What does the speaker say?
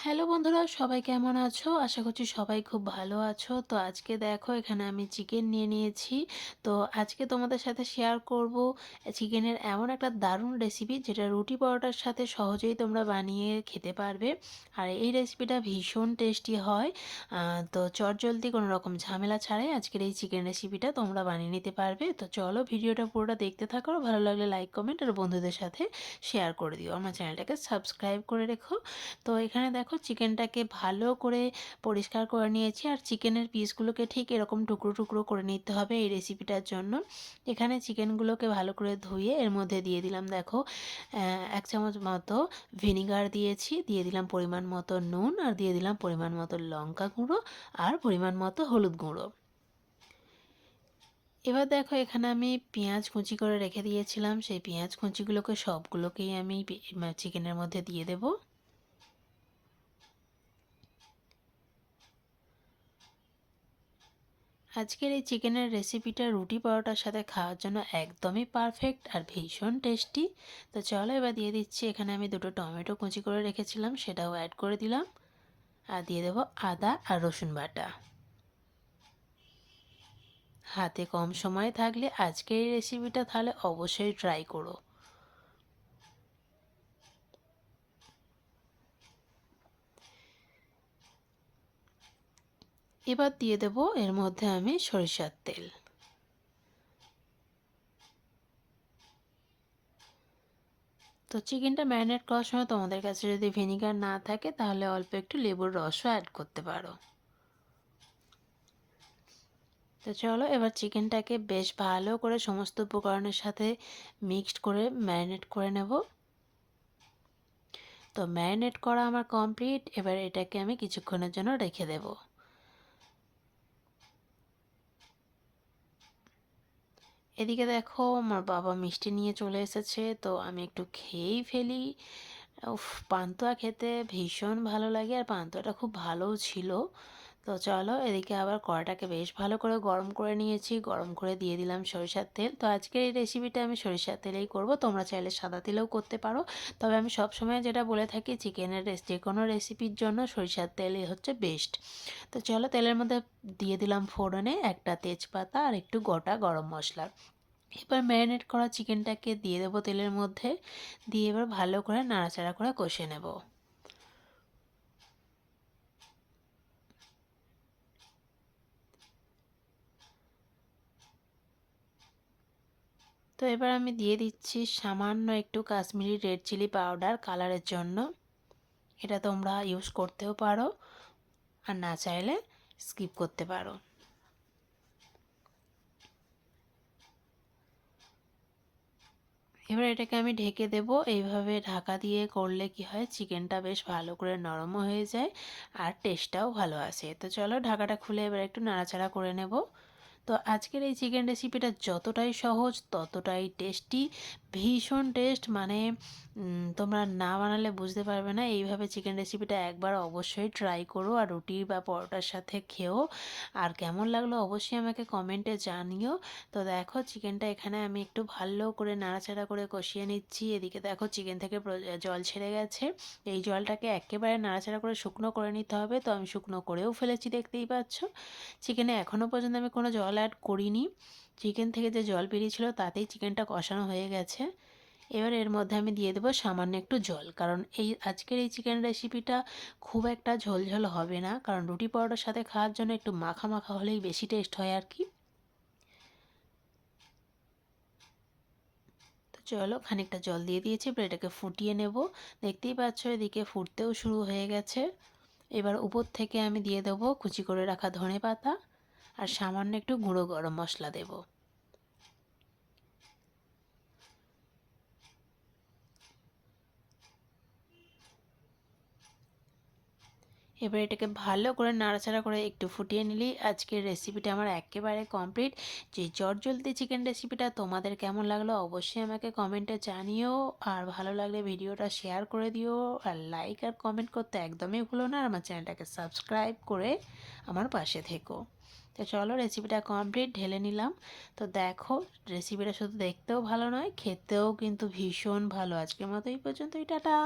Hello বন্ধুরা, সবাই কেমন আছো? আশা করছি সবাই খুব ভালো আছো। তো আজকে দেখো এখানে আমি চিকেন নিয়ে নিয়েছি। তো আজকে তোমাদের সাথে শেয়ার করব চিকেনের এমন একটা দারুণ রেসিপি যেটা রুটি পরোটার সাথে সহজেই তোমরা বানিয়ে খেতে পারবে। আর এই রেসিপিটা ভীষণ টেস্টি হয়। তো চটজলদি কোনো রকম ঝামেলা ছাড়াই আজকের এই চিকেন রেসিপিটা তোমরা বানিয়ে নিতে পারবে। তো চলো ভিডিওটা পুরোটা দেখতে থাকো। ভালো লাগলে লাইক কমেন্ট আর বন্ধুদের সাথে শেয়ার করে দিও। আমার চ্যানেলটাকে সাবস্ক্রাইব করে রেখো। তো এখানে দেখো চিকেনটাকে ভালো করে পরিষ্কার করে নিয়েছি, আর চিকেনের পিসগুলোকে ঠিক এরকম টুকরো টুকরো করে নিতে হবে এই রেসিপিটার জন্য। এখানে চিকেনগুলোকে ভালো করে ধুয়ে এর মধ্যে দিয়ে দিলাম দেখো 1 চামচ মতো ভিনিগার দিয়েছি, দিয়ে দিলাম পরিমাণ মতো নুন, আর দিয়ে দিলাম পরিমাণ মতো লঙ্কা গুঁড়ো আর পরিমাণ মতো হলুদ গুঁড়ো। এবার দেখো এখানে আমি পেঁয়াজ কুচি করে রেখে দিয়েছিলাম, সেই পেঁয়াজ কুচিগুলোকে সবগুলোকেই আমি চিকেনের মধ্যে দিয়ে দেবো। আজকের এই চিকেনের রেসিপিটা রুটি পরোটার সাথে খাওয়ার জন্য একদমই পারফেক্ট আর ভীষণ টেস্টি। তো চলো এবার দিয়ে দিচ্ছি, এখানে আমি 2টো টমেটো কুচি করে রেখেছিলাম সেটাও অ্যাড করে দিলাম, আর দিয়ে দেবো আদা আর রসুন বাটা। হাতে কম সময় থাকলে আজকের এই রেসিপিটা তাহলে অবশ্যই ট্রাই করো। এবার দিয়ে দেবো এর মধ্যে আমি সরিষার তেল। তো চিকেনটা ম্যারিনেট করার সময় তোমাদের কাছে যদি ভিনিগার না থাকে তাহলে অল্প একটু লেবুর রসও অ্যাড করতে পারো। তো চলো এবার চিকেনটাকে বেশ ভালো করে সমস্ত উপকরণের সাথে মিক্সড করে ম্যারিনেট করে নেব। তো ম্যারিনেট করা আমার কমপ্লিট। এবার এটাকে আমি কিছুক্ষণের জন্য রেখে দেব। এদিকে দেখো আমার বাবা মিষ্টি নিয়ে চলে এসেছে, তো আমি একটু খেয়েই ফেলি। উফ, পান্তুয়া খেতে ভীষণ ভালো লাগে, আর পান্তুয়াটা খুব ভালোও ছিল। তো চলো এদিকে আবার কড়াটাকে বেশ ভালো করে গরম করে নিয়েছি, গরম করে দিয়ে দিলাম সরিষার তেল। তো আজকের এই রেসিপিটা আমি সরিষার তেলেই করব, তোমরা চাইলে সাদা তেলেও করতে পারো। তবে আমি সবসময় যেটা বলে থাকি চিকেনের যে কোনো রেসিপির জন্য সরিষার তেলই হচ্ছে বেস্ট। তো চলো তেলের মধ্যে দিয়ে দিলাম ফোড়নে একটা তেজপাতা আর একটু গোটা গরম মশলা। এবার ম্যারিনেট করা চিকেনটাকে দিয়ে দেবো তেলের মধ্যে, দিয়ে এবার ভালো করে নাড়াচাড়া করে কষে নেব। তো এবার আমি দিয়ে দিচ্ছি সামান্য একটু কাশ্মীরি রেড চিলি পাউডার কালারের জন্য। এটা তোমরা ইউজ করতেও পারো, আর না চাইলে স্কিপ করতে পারো। এবার এটাকে আমি ঢেকে দেব। এইভাবে ঢাকা দিয়ে করলে কি হয়, চিকেনটা বেশ ভালো করে নরমও হয়ে যায় আর টেস্টটাও ভালো আসে। তো চলো ঢাকাটা খুলে এবার একটু নাড়াচাড়া করে নেব। তো আজকের এই চিকেন রেসিপিটা যতটাই সহজ ততটাই টেস্টি, ভীষণ টেস্ট। মানে তোমরা না বানালে বুঝতে পারবে না। এইভাবে চিকেন রেসিপিটা একবার অবশ্যই ট্রাই করো, আর রুটি বা পরোটার সাথে খেও। আর কেমন লাগলো অবশ্যই আমাকে কমেন্টে জানিও। তো দেখো চিকেনটা এখানে আমি একটু ভালো করে নাড়াচাড়া করে কষিয়ে নিচ্ছি। এদিকে দেখো চিকেন থেকে জল ছেড়ে গেছে। এই জলটাকে একেবারে নাড়াচাড়া করে শুকনো করে নিতে হবে। তো আমি শুকনো করেও ফেলেছি, দেখতেই পাচ্ছ। চিকেনে এখনও পর্যন্ত আমি কোনো জল অ্যাড করিনি। চিকেন থেকে যে জল বেরিয়েছিল তাতেই চিকেনটা কষানো হয়ে গেছে। এবার এর মধ্যে আমি দিয়ে দেবো সামান্য একটু জল, কারণ এই আজকের এই চিকেন রেসিপিটা খুব একটা ঝোলঝোল হবে না, কারণ রুটি পরোটার সাথে খাওয়ার জন্য একটু মাখা মাখা হলেই বেশি টেস্ট হয় আর কি। তো চলো খানিকটা জল দিয়ে দিয়েছি, এবার এটাকে ফুটিয়ে নেব। দেখতেই পাচ্ছ এদিকে ফুটতেও শুরু হয়ে গেছে। এবার উপর থেকে আমি দিয়ে দেবো কুচি করে রাখা ধনেপাতা, আর সামান্য একটু গুঁড়ো গরম মশলা দেবো। এবার এটাকে ভালো করে নাড়াচাড়া করে একটু ফুটিয়ে নিলেই আজকের রেসিপিটা আমার একেবারে কমপ্লিট। যে চটজলদি চিকেন রেসিপিটা তোমাদের কেমন লাগলো অবশ্যই আমাকে কমেন্টে জানিও, আর ভালো লাগলে ভিডিওটা শেয়ার করে দিও, আর লাইক আর কমেন্ট করতে একদমই ভুলো না, আর আমার চ্যানেলটাকে সাবস্ক্রাইব করে আমার পাশে থেকো। তো চলো রেসিপিটা কমপ্লিট, ঢেলে নিলাম। তো দেখো রেসিপিটা শুধু দেখতেও ভালো নয়, খেতেও কিন্তু ভীষণ ভালো। আজকের মতো এই পর্যন্তই, টাটা।